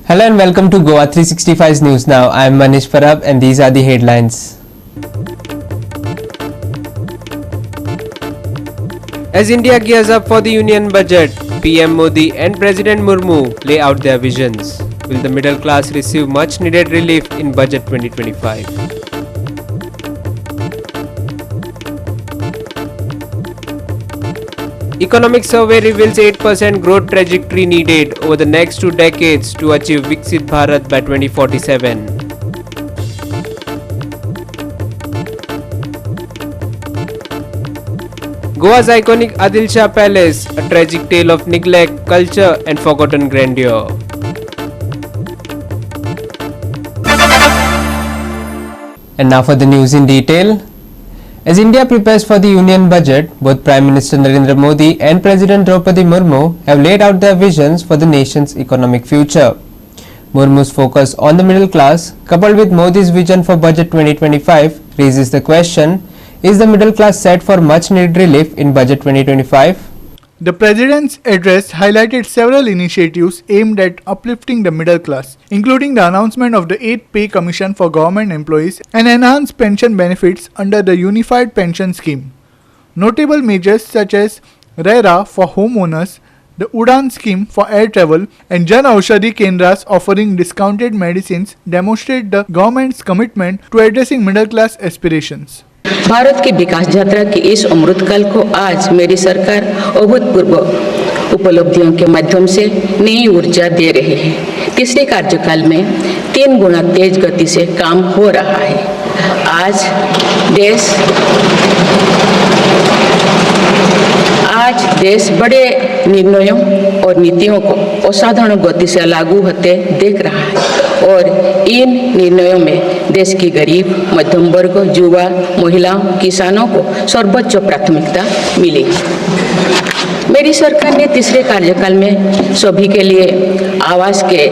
Hello and welcome to Goa 365's News Now. I am Manish Parab and these are the headlines. As India gears up for the Union Budget, PM Modi and President Murmu lay out their visions. Will the middle class receive much needed relief in Budget 2025? Economic survey reveals 8% growth trajectory needed over the next 2 decades to achieve Viksit Bharat by 2047. Goa's iconic Adil Shah Palace, a tragic tale of neglect, culture and forgotten grandeur. And now for the news in detail. As India prepares for the Union Budget, both Prime Minister Narendra Modi and President Draupadi Murmu have laid out their visions for the nation's economic future. Murmu's focus on the middle class, coupled with Modi's vision for Budget 2025, raises the question, is the middle class set for much needed relief in Budget 2025? The President's address highlighted several initiatives aimed at uplifting the middle class, including the announcement of the 8th Pay Commission for government employees and enhanced pension benefits under the Unified Pension Scheme. Notable measures such as RERA for homeowners, the Udan scheme for air travel, and Jan Aushadhi Kendras offering discounted medicines demonstrate the government's commitment to addressing middle class aspirations. Bharat की विकास यात्रा के इस अमृतकाल को आज मेरी सरकार अभूतपूर्व उपलब्धियों के माध्यम से नई ऊर्जा दे रही है। तीसरे कार्यकाल में 3 गुना तेज गति से काम हो रहा है। आज देश बड़े निर्णयों और नीतियों को असाधारण गति से लागू होते देख रहा है और इन निर्णयों में देश की गरीब, मध्यम वर्ग, युवा, महिलाओं, किसानों को सर्वोच्च प्राथमिकता मिलेगी। मेरी सरकार ने तीसरे कार्यकाल में सभी के लिए आवास के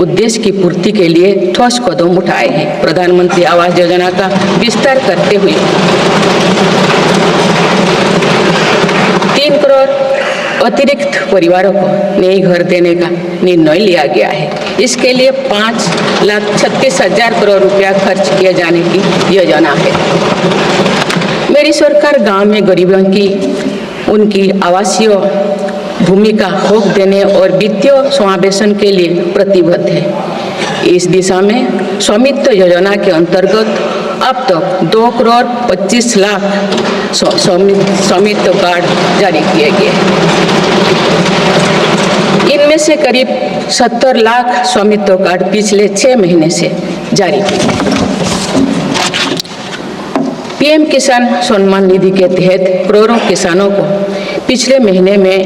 उद्देश्य की पूर्ति के लिए ठोस कदम उठाए हैं। प्रधानमंत्री आवास योजना का विस्तार करते हुए 3 करोड़ अतिरिक्त परिवारों को नए घर देने का निर्णय लिया गया है। इसके लिए 5,36,000 करोड़ रुपया खर्च किए जाने की योजना है। मेरी सरकार गांव में गरीबों की उनकी आवासीय भूमि का हक देने और वित्तीय समावेशन के लिए प्रतिबद्ध है। इस दिशा में स्वामित्व योजना के अंतर्गत अब तक 2 करोड़ 25 लाख स्वामित्व कार्ड जारी किए गए हैं। इनमें से करीब 70 लाख स्वामित्व कार्ड पिछले 6 महीने से जारी किए। पीएम किसान सम्मान निधि के तहत करोड़ों किसानों को पिछले महीने में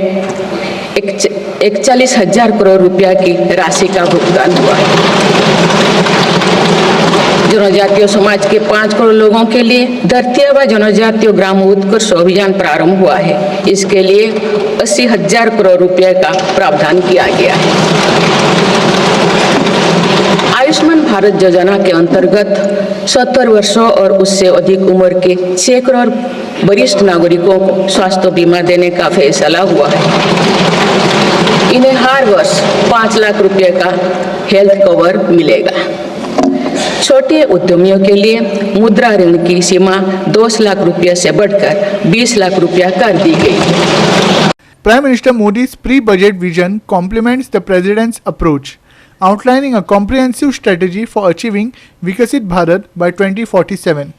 41,000 करोड़ रुपया की राशि का भुगतान हुआ है। जनजातीय समाज के 5 करोड़ लोगों के लिए धरती आबा जनजातीय ग्राम उत्कर्ष अभियान प्रारंभ हुआ है। इसके लिए 80,000 करोड़ रुपए का प्रावधान किया गया है। आयुष्मान भारत योजना के अंतर्गत 70 वर्षों और उससे अधिक उम्र के 6 करोड़ वरिष्ठ नागरिकों को स्वास्थ्य बीमा देने का फैसला हुआ है। इन्हें हर वर्ष 5 लाख रुपए का हेल्थ कवर मिलेगा। छोटे उद्यमियों के लिए मुद्रा ऋण की सीमा 10 लाख रुपया से बढ़कर 20 लाख रुपया कर दी गई है। Prime Minister Modi's pre-budget vision complements the President's approach, outlining a comprehensive strategy for achieving Viksit Bharat by 2047.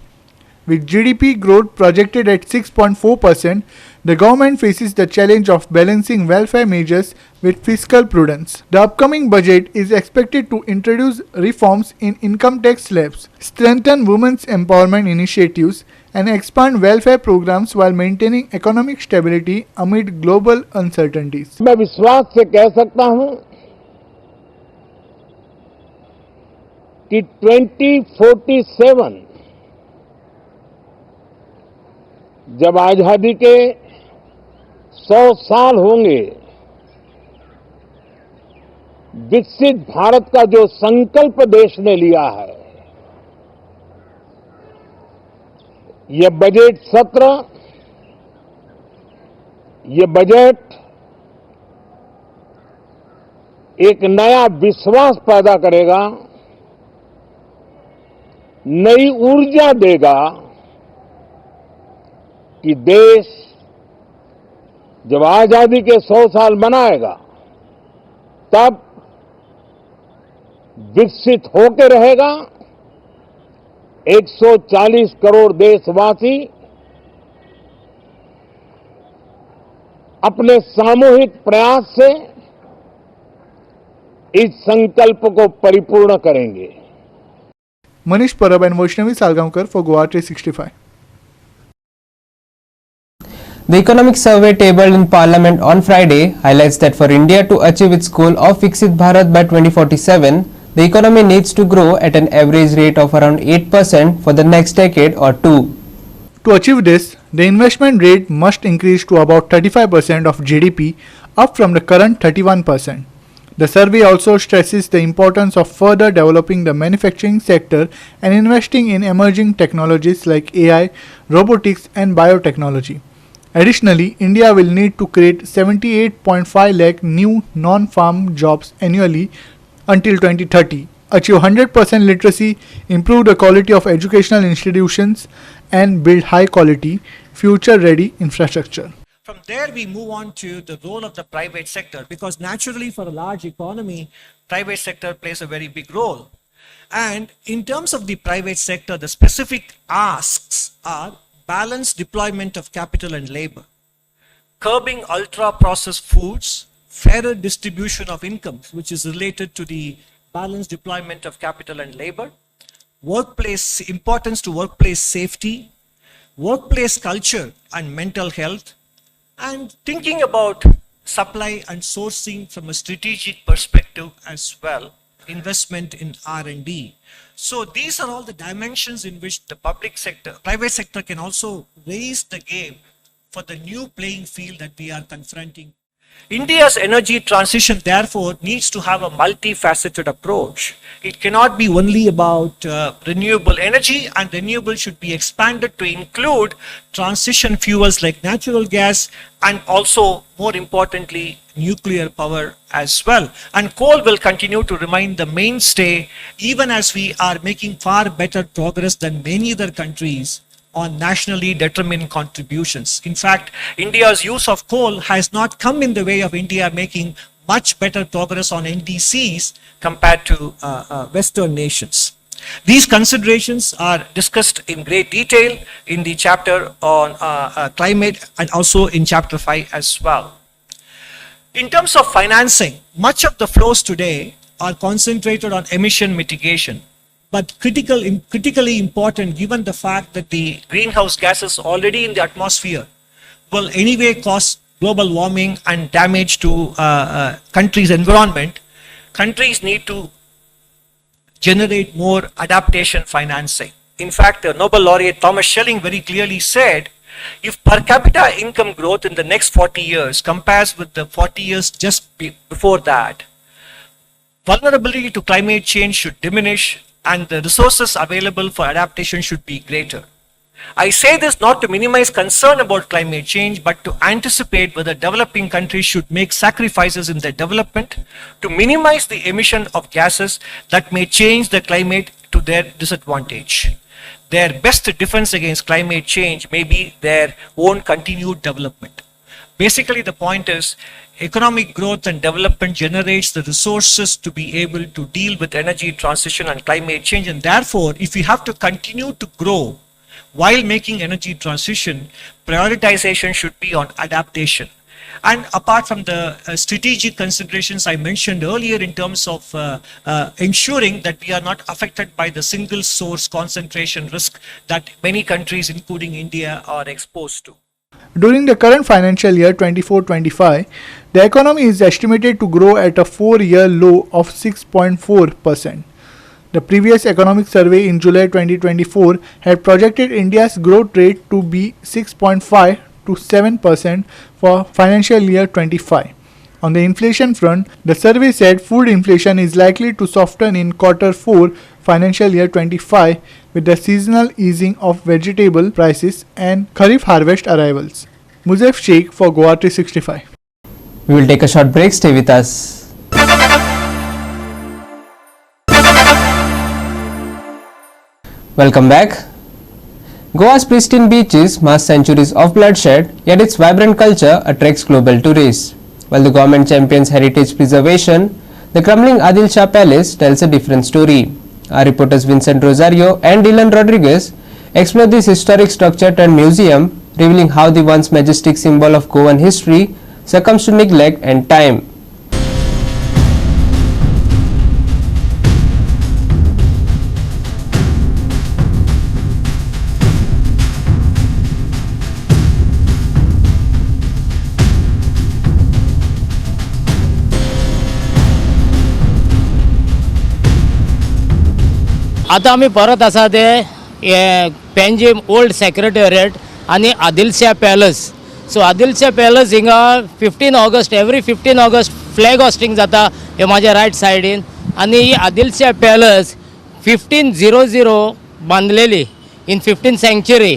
With GDP growth projected at 6.4%, the government faces the challenge of balancing welfare measures with fiscal prudence. The upcoming budget is expected to introduce reforms in income tax slabs, strengthen women's empowerment initiatives, and expand welfare programs while maintaining economic stability amid global uncertainties. मैं विश्वास से कह सकता हूं कि 2047 जब आजादी के 100 साल होंगे, विकसित भारत का जो संकल्प देश ने लिया है, ये बजट सत्र, ये बजट एक नया विश्वास पैदा करेगा, नई ऊर्जा देगा कि देश जब आजादी के 100 साल मनाएगा तब विकसित होकर रहेगा। 140 करोड़ देशवासी अपने सामूहिक प्रयास से इस संकल्प को परिपूर्ण करेंगे। Manish Parab and Vaishnavi Salgaonkar for Goa 365. The economic survey tabled in Parliament on Friday highlights that for India to achieve its goal of Viksit Bharat by 2047, the economy needs to grow at an average rate of around 8% for the next decade or two. To achieve this, the investment rate must increase to about 35% of GDP, up from the current 31%. The survey also stresses the importance of further developing the manufacturing sector and investing in emerging technologies like AI, robotics and biotechnology. Additionally, India will need to create 78.5 lakh new non-farm jobs annually until 2030, achieve 100% literacy, improve the quality of educational institutions and build high-quality, future-ready infrastructure. From there, we move on to the role of the private sector, because naturally for a large economy, private sector plays a very big role. And in terms of the private sector, the specific asks are balanced deployment of capital and labor, curbing ultra-processed foods, fairer distribution of incomes, which is related to the balanced deployment of capital and labor, importance to workplace safety, workplace culture and mental health, and thinking about supply and sourcing from a strategic perspective as well, investment in R&D. So these are all the dimensions in which the private sector can also raise the game for the new playing field that we are confronting. India's energy transition, therefore, needs to have a multifaceted approach. It cannot be only about renewable energy, and renewable should be expanded to include transition fuels like natural gas and also, more importantly, nuclear power as well. And coal will continue to remain the mainstay even as we are making far better progress than many other countries on nationally determined contributions. In fact, India's use of coal has not come in the way of India making much better progress on NDCs compared to Western nations. These considerations are discussed in great detail in the chapter on climate and also in chapter 5 as well. In terms of financing, much of the flows today are concentrated on emission mitigation, but critically important given the fact that the greenhouse gases already in the atmosphere will anyway cause global warming and damage to countries' environment. Countries need to generate more adaptation financing. In fact, the Nobel laureate Thomas Schelling very clearly said, if per capita income growth in the next 40 years compares with the 40 years just before that, vulnerability to climate change should diminish and the resources available for adaptation should be greater. I say this not to minimize concern about climate change, but to anticipate whether developing countries should make sacrifices in their development to minimize the emission of gases that may change the climate to their disadvantage. Their best defense against climate change may be their own continued development. Basically, the point is, economic growth and development generates the resources to be able to deal with energy transition and climate change. And therefore, if we have to continue to grow while making energy transition, prioritization should be on adaptation. And apart from the strategic considerations I mentioned earlier in terms of ensuring that we are not affected by the single source concentration risk that many countries, including India, are exposed to. During the current financial year 24-25, the economy is estimated to grow at a 4-year low of 6.4%. The previous economic survey in July 2024 had projected India's growth rate to be 6.5 to 7% for financial year 25. On the inflation front, the survey said food inflation is likely to soften in quarter 4 financial year 25 with the seasonal easing of vegetable prices and Kharif harvest arrivals. Muzef Sheikh for Goa 365. We will take a short break. Stay with us. Welcome back. Goa's pristine beaches mark centuries of bloodshed, yet its vibrant culture attracts global tourists. While the government champions heritage preservation, the crumbling Adil Shah Palace tells a different story. Our reporters Vincent Rosario and Dylan Rodriguez explore this historic structure turned museum, revealing how the once majestic symbol of Goan history succumbs to neglect and time. आता आम्ही परत आसा ते Panjim old secretariat आणि Adil Shah palace. सो Adil Shah palace हिंगा 15 August every 15 August flag hosting जाता हे माझ्या riot सायडीन. आणि ही आदिलशाह पॅलस 1500 बांधलेली in 15th century.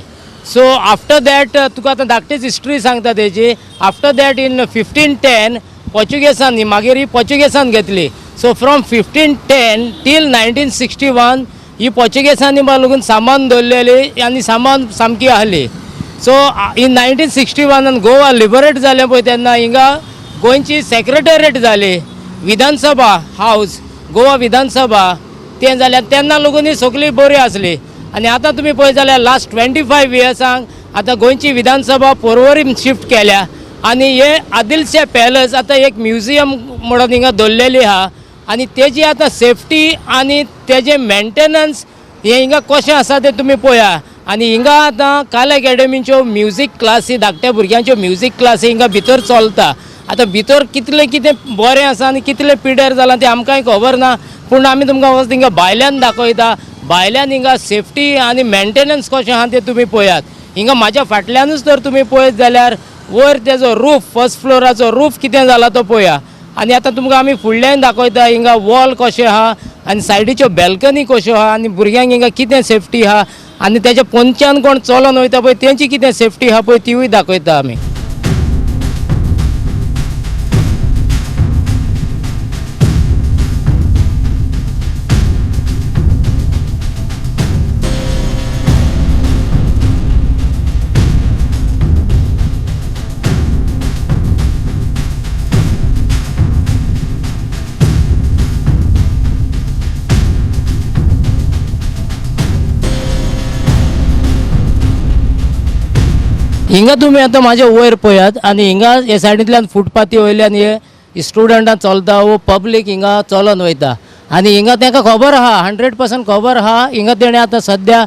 So after that तुका आता धाकटीच हिस्ट्री सांगता तेजी. आफ्टर दॅट इन 1510 पोर्चुगेजांनी मागीर ही पोर्चुगेजान घेतली. सो फ्रॉम 1510 टील 1961 ही पोर्चुगेजांनी लागून सामान दवरलेली आनी सामान सामकी आहली. सो इन 1961 गोवा लिबरेट जालें पळय तेन्ना हिंगा गोंयची सेक्रेटरिएट जाली. विधानसभा हावस गोवा विधानसभा तें जाल्यार तेन्ना लागून ही सगळी बरी आसली. आनी आतां तुमी पळय जाल्यार लास्ट 25 इयर्सांक आतां गोंयची विधानसभा पर्वरीम शिफ्ट केल्या. आनी हे आदिलशाह पॅलस आतां एक म्युजियम म्हणून हिंगा दवरलेली आहा. आनी तेजी आतां सेफ्टी आनी तेजें मेंटेनन्स हें हिंगा कशें आसा तें तुमी पळया. आनी हिंगा आतां काल अकॅडमीच्यो म्युजीक क्लासी धाकट्या भुरग्यांच्यो म्युजीक क्लासी हिंगा भितर चलता. आतां भितर कितलें कितें बरें आसा आनी कितलें पिड्यार जालां तें आमकांय खबर ना. पूण आमी तुमकां वच हिंगा भायल्यान दाखयता. भायल्यान हिंगा सेफ्टी आनी मेंटेनन्स कशें आहा तें तुमी पळयात. हिंगा म्हाज्या फाटल्यानूच जर तुमी पळयत जाल्यार वयर तेजो रूफ फर्स्ट फ्लोराचो रूफ कितें जाला तो पळया. आनी आतां तुमकां आमी फुडल्यान दाखयता हिंगा वॉल कशें आहा आनी सायडीच्यो बॅल्कनी कश्यो आहा आनी भुरग्यांक हिंगा कितें सेफ्टी आहा आनी तेच्या पोंदच्यान कोण चलोन वयता पळय तेंची कितें सेफ्टी आहा पळय तिवूय दाखयता आमी. हिंगा तुम्ही आता माझ्या वयर पळयात आनी हिंगा हे सायडींतल्यान फुटपाथी वयल्यान हे स्टुडंटां चलता वो पब्लीक हिंगा चलोन वयता. आनी हिंगा तांकां खबर आहा 100% खबर आहा. हिंगा तेणें आतां सद्या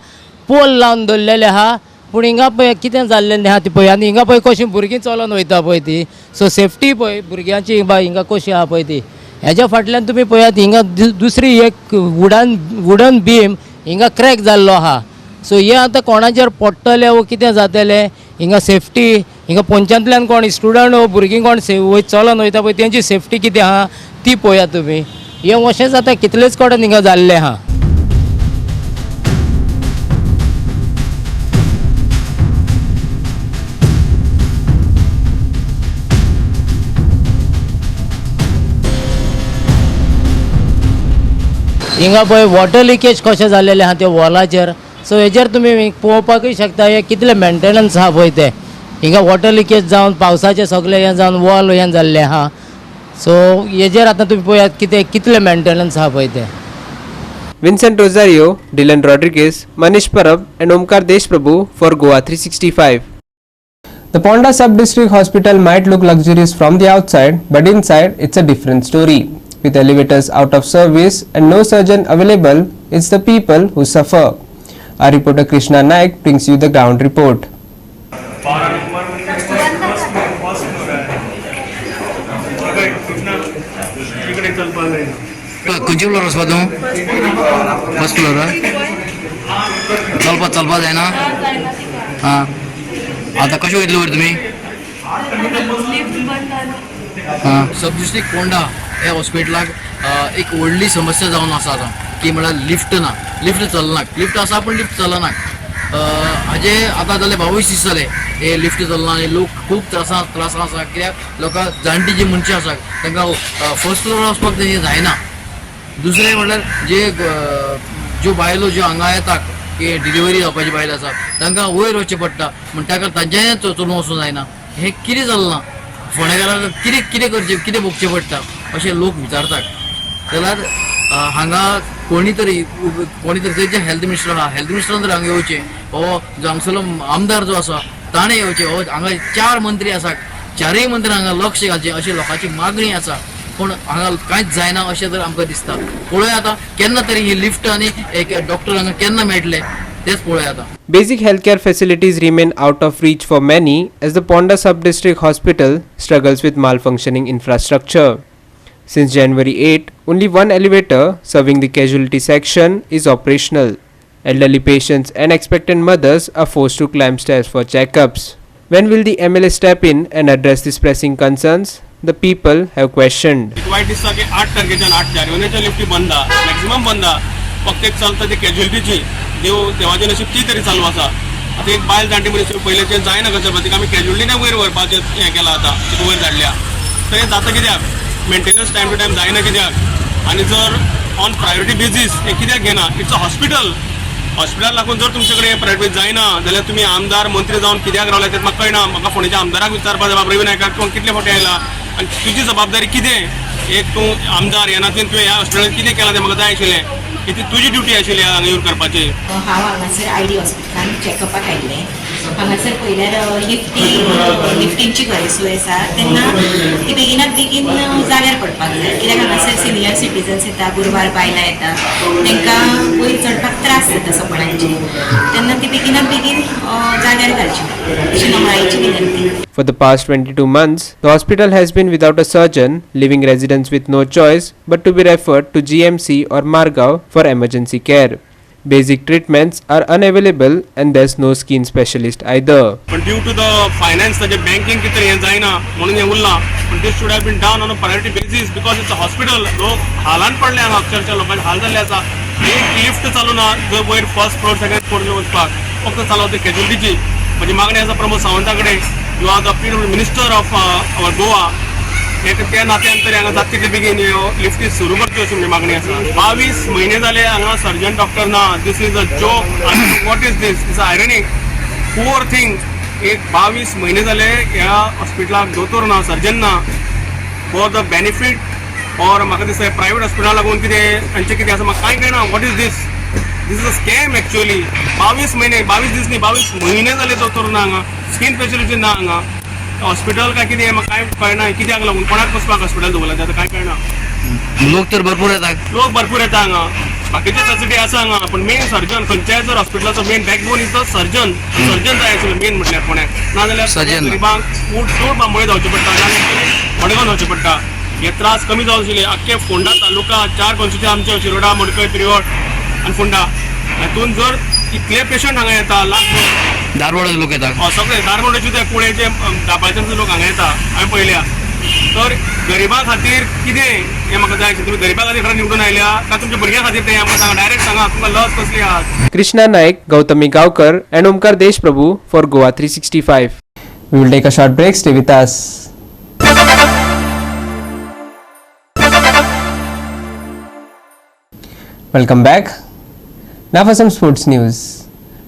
पोल लावन दवरलेले आहा. पूण हिंगा पळय कितें जाल्लें आहा ती पळय. आनी हिंगा पळय कशीं भुरगीं चलोन वयता पळय ती. सो सेफ्टी पळय भुरग्यांची हिंगा कशी आहा पळय ती. हेज्या फाटल्यान तुमी पळयात हिंगा दुसरी एक वुडन बीम हिंगा क्रॅक जाल्लो आहा. सो हे आतां कोणाचेर पडटले वो कितें जातलें हिंगा सेफ्टी हिंगा पोंच्यातल्यान कोण स्टुडंट वो भुरगीं कोण चलोन वयता पळय तेंची सेफ्टी कितें आहा ती पळयात तुमी. हे अशेंच आतां कितलेच कडेन हिंगा जाल्लें आहा. हिंगा पळय वॉटर लिकेज कशें जाल्लेलें आहा त्या वॉलाचेर. सो हेजेर तुमी पळोवपाकूय शकता हे कितले मेंटेनन्स आहा पळय ते. हिंगा वॉटर लिकेज जावन पावसाचें सगळें हें जावन वॉल हें जाल्लें आहा. सो हेजेर आतां तुमी पळयात कितले मेंटेनन्स आहा पळय ते. Vincent Rosario, Dylan Rodriguez, Manish Parab and Omkar Deshprabhu for Goa 365. The Ponda Sub-District Hospital might look luxurious from the outside, but inside it's a different story. With elevators out of service and no surgeon available, it's the people who suffer. Our reporter Krishna Naik brings you the ground report. खंयचे floor वचपा तूं first floor चलपा जायना. आं आतां कशें वयतले वयर तुमी. सब डिस्ट्रिक्ट पोंडा ह्या हॉस्पिटलाक एक व्हडली समस्या जावन आसा आतां की म्हळ्यार लिफ्ट ना. लिफ्ट चलनाक. लिफ्ट आसा पूण लिफ्ट चलनाक. हाजे आतां जाले 22 दीस जाले हे लिफ्ट चलना आनी लोक खूब त्रासान आसा. कित्याक लोकां जाणटी जी मनशां आसा तांकां फर्स्ट फ्लोर वचपाक तें जायना. दुसरें म्हणल्यार जे ज्यो बायलो ज्यो हांगा येतात की डिलिव्हरी जावपाची बायल आसा तांकां वयर वचचें पडटा म्हण ताका तांच्यानी चलून वचूं जायना हें कितें जालें ना फोंडेकारांक कितें कितें करचें कितें भोगचें पडटा अशें लोक विचारतात जाल्यार हांगा कोणी तरी थंयचे हेल्थ मिनिस्टर आहा हेल्थ मिनिस्टरान तर हांगा येवचें हो जो हांगसरलो आमदार जो आसा ताणें येवचें हो हांगा 4 मंत्री आसात 4य मंत्री हांगा लक्ष घालचें अशी लोकांची मागणी आसा पण हांगा कांयच जायना अशें तर आमकां दिसता पळोवया आतां केन्ना तरी ही लिफ्ट आनी एक डॉक्टर हांगा केन्ना मेळटले तेच पळोवया आतां. Basic healthcare facilities remain out of reach for many as the Ponda Sub-District Hospital struggles with malfunctioning infrastructure. Since January 8, only one elevator serving the casualty section is operational. Elderly patients and expectant mothers are forced to climb stairs for checkups. When will the MLA step in and address these pressing concerns? The people have questioned. White दिसता की 8 तारखेच्यान 8 जानेवारीच्या लिफ्टी बंद maximum बंद फक्त एक चलता ती कॅज्युअलिटीची देवाचे नशीब ती तरी चालू आसा आता एक बायल जाणटी मनीस पयलेचे जायना कसं तिका आमी कॅज्युअलिटीने वयर व्हरपाचें हें केलां आतां तिका वयर धाडल्या तर हें जाता कित्याक मेंटेनन्स टायम टू टायम जायना कित्याक आनी जर ऑन प्रायोरिटी बेजीस हें कित्याक घेना इट्स अ हॉस्पिटल लागून जर तुमचे कडेन प्रायोरिटी जायना जाल्यार तुमी आमदार मंत्री जावन कित्याक रावले तें म्हाका कळना म्हाका फोंडेच्या आमदाराक विचारपाक जाय रवी नायकाक तूं कितले फावटी आयला आनी तुजी जबाबदारी कितें एक तूं आमदार ह्या नात्यान तुवें ह्या हॉस्पिटलांत कितें केलां तें म्हाका जाय आशिल्लें कितें तुजी ड्युटी आशिल्ली हांगा येवन करपाची. हांव हांगासर आयडी हॉस्पिटलान चॅकअपाक आयिल्लें हांगासर पयल्यार लिफ्टींची गैरसोय आसा तेन्ना ती बेगिनात बेगीन जाग्यार पडपाक जाय कित्याक हांगासर सिनियर सिटीजन्स येता गुरवार बायलां येता तांकां वयर चडपाक त्रास जाता सपनांचे तेन्ना ती बेगिनात बेगीन जाग्यार घालची अशी नमळायेची विनंती. For the past 22 months, the hospital has been without a surgeon, leaving residents with no choice but to be referred to GMC or Margao for emergency care. Basic treatments are unavailable and there's no skin specialist either. But due to the finance that banking कितें हें जायना म्हणून हें उरलां पण this should have been done on a priority basis because it's a hospital. लोक हालान पडले हांगा अक्षरशः लोकांचे हाल जाल्ले आसा एक लिफ्ट चालू ना जो वयर फर्स्ट फ्लोर सेकंड फ्लोर वचपाक फक्त चालवते कॅज्युअलिटीची म्हजी मागणी आसा प्रमोद सावंता कडेन you are the minister of our Goa त्या नात्यान तरी हांगा जाता तितले बेगीन लिफ्टी सुरू करच्यो अशी म्हजी मागणी आसा 22 म्हयने जाले हांगा सर्जन डॉक्टर ना दिस इज अ जोक आनी what is this is ironic poor thing एक 22 म्हयने जाले ह्या हॉस्पिटलाक दोतोर ना सर्जन ना फॉर द बेनिफीट और म्हाका दिसता प्रायवेट हॉस्पिटला लागून कितें तांचें कितें आसा म्हाका कांय कळना what is this is a scam actually 22 म्हयने 22 दीस न्ही 22 म्हयने जाले दोतोर ना हांगा स्किन स्पेशलिस्ट ना हांगा हॉस्पिटल काय कितें म्हाका कांय कळना कित्याक लागून कोणाक वचपाक हॉस्पिटल दवरला तें कांय कळना. लोक तर भरपूर येतात हांगा बाकीचे फॅसिलिटी आसा हांगा पण मेन सर्जन खंयच्याय जर हॉस्पिटलाचो main backbone is the surgeon जाय आशिल्लो मेन म्हटल्यार कोणाक नाजाल्यार गरिबांक उठ बांबोळे जावचे पडटा नाजाल्यार मडगांव जावचे पडटा हे त्रास कमी जावचे आशिल्ले आख्खे फोंडा तालुका 4 कॉन्स्टिट्युएन्सी आमचे शिरोडा मडकय पिरियोड आनी फोंडा हातून जर इतले पेशंट हांगा येता लाख धारवाडाचे लोक येतात सगळे धारवाडाचे ते कुळेचे दापायचे लोक हांगा येता हांवें पळयल्या तर गरिबां खातीर कितें हें म्हाका जाय आशिल्लें तुमी गरिबां खातीर खरें निवडून आयल्या काय तुमच्या भुरग्यां खातीर तें आमकां सांगा डायरेक्ट सांगा तुमकां लस कसली आहा. Krishna Naik, Gautami Gaukar and Omkar Deshprabhu for Goa 365. We will take a short break. Stay with us. Welcome back. Now for some sports news.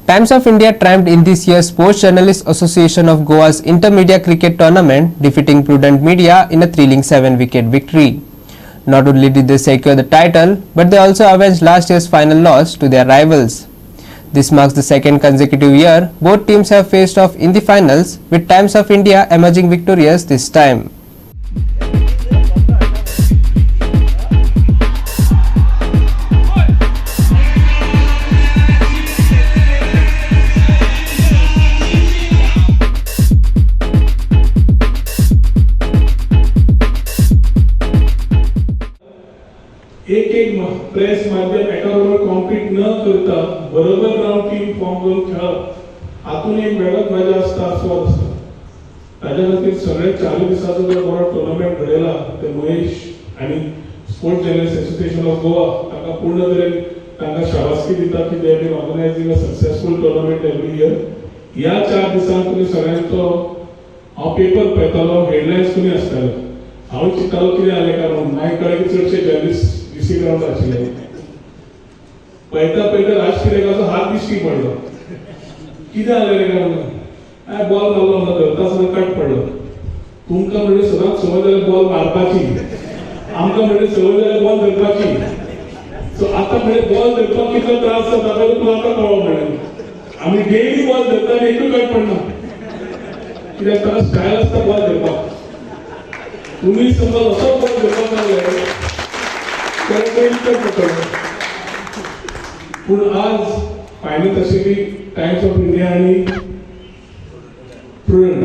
Times of India triumphed in this year's Sports Journalists Association of Goa's Intermedia Cricket Tournament, defeating Prudent Media in a thrilling 7-wicket victory. Not only did they secure the title, but they also avenged last year's final loss to their rivals. This marks the second consecutive year both teams have faced off in the finals, with Times of India emerging victorious this time. एक press माध्यम एकाबरोबर compete न करता बरोबर Ravan team form करून खेळप हातून एक वेगळोच मजा आसता आस्वाद आसता ताच्या खातीर सगळे 4 दिसाचो जो बरो टुर्नामेंट घडयला ते महेश आनी sports journalist association of Goa तांकां पूर्ण तरेन तांकां शाबासकी दिता की they been organizing a successful tournament every year. ह्या 4 दिसांक तुमी सगळ्यांचो हांव पेपर पळयतालो हेडलायन्स तुमी आसताले हांव चिंततालो कितें जालें काय म्हणून मागीर कळ्ळें की चडशे जर्नलिस्ट ग्राउंड आशिल्ले पळता पळता राजकिरेकाचो हात दिश्टी पडलो. कितें जालें रे काय बॉल मारलो म्हणून धरता आसतना कट पडलो. तुमकां म्हणजे सदांच संवय जाल्यार बॉल मारपाची, आमकां म्हणजे संवय जाल्यार बॉल धरपाची. सो आतां म्हणजे बॉल धरपाक कितलो त्रास जाता तो तुका आतां कळ्ळो. म्हणून आमी डेली बॉल धरता आनी एकूय कट पडना. कित्याक ताका स्टायल आसता बॉल धरपाक. तुम्ही समजा असो बॉल धरपाक लागले तर डेली कट पडटलो. पूण आज फायनल तशें की टायम्स ऑफ इंडिया आनी प्रुडंट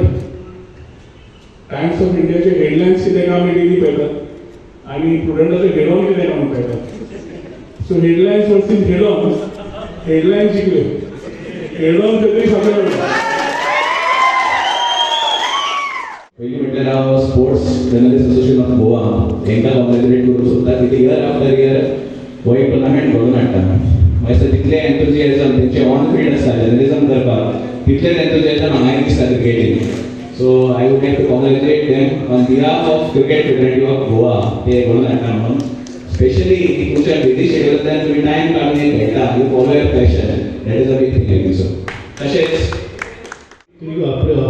टायम्स ऑफ इंडियाचे हेडलायन्स कितें आमी डेली पळयतात आनी प्रुडंटाचे हेडॉन कितें आमी पळयतात. सो हेडलायन्स वर्सीस हेडॉन, हेडलायन जिखले, हेडॉन तरी फाटलो. पयलीं म्हटल्यार हांव sports journalist association of Goa हांकां कॉंग्रेच्युलेट करूंक सोदता कित्याक इयर आफ्टर इयर हो एक टुर्नामेंट घडोवन हाडटा. मागीर तितलें एन्थुजियाजम तेंचे ऑन फील्ड आसता जर्नलिजम करपाक तितलेंच एन्थुजियाजम हांगाय दिसता क्रिकेटीन. So I would like to congratulate them on behalf of cricket federative of Goa ते घडोवन हाडटा म्हणून. स्पेशली तुमच्या बिझी शेड्युलांतल्यान तुमी टायम काडून एक खेळटा you follow your passion that is a big thing I think so. तशेंच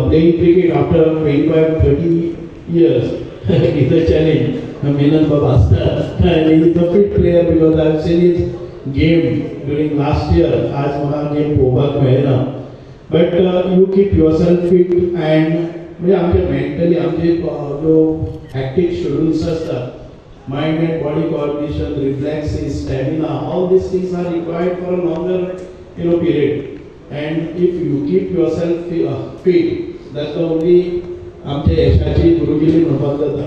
playing cricket after 25-30 years is a challenge. Menon Baba and he is a fit player because I have seen his game during last year. आज मला game पोवपाक मेळना. But you keep yourself fit and म्हणजे आमचे mentally आमचे जो hectic schedules असतात, mind and body coordination, reflexes, stamina, all these things are required for a longer period. And if you keep yourself fit, that's the only आमच्या यशाची गुरुगिरी म्हणपाक जाता.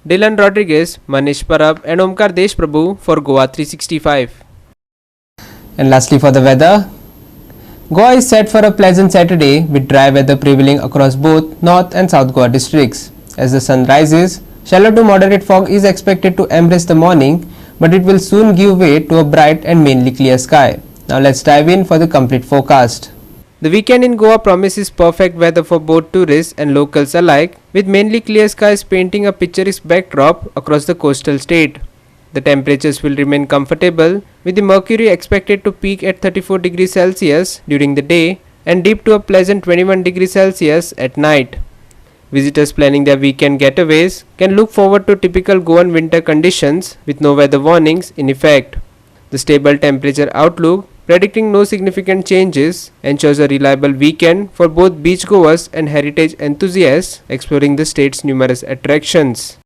Dylan Rodriguez, Manish Parab and Omkar Deshprabhu for Goa 365. And lastly for the weather, Goa is set for a pleasant Saturday with dry weather prevailing across both North and South Goa districts. As the sun rises, shallow to moderate fog is expected to embrace the morning, but it will soon give way to a bright and mainly clear sky. Now let's dive in for the complete forecast. The weekend in Goa promises perfect weather for both tourists and locals alike, with mainly clear skies painting a picturesque backdrop across the coastal state. The temperatures will remain comfortable, with the mercury expected to peak at 34 degrees Celsius during the day and dip to a pleasant 21 degrees Celsius at night. Visitors planning their weekend getaways can look forward to typical Goan winter conditions with no weather warnings in effect. The stable temperature outlook, predicting no significant changes, ensures a reliable weekend for both beachgoers and heritage enthusiasts exploring the state's numerous attractions.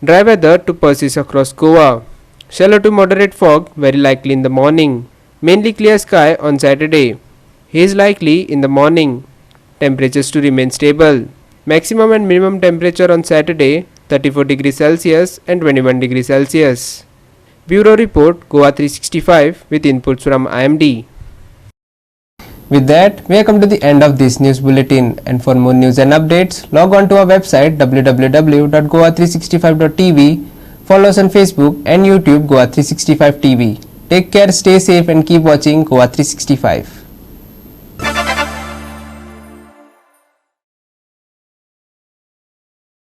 Dry weather to persist across Goa. Shallow to moderate fog very likely in the morning. Mainly clear sky on Saturday. Haze likely in the morning. Temperatures to remain stable. Maximum and minimum temperature on Saturday 34 degrees Celsius and 21 degrees Celsius. Bureau Report Goa 365 with inputs from IMD. With that, we have come to the end of this news bulletin, and for more news and updates, log on to our website www.goa365.tv, follow us on Facebook and YouTube Goa 365 TV. Take care, stay safe and keep watching Goa 365.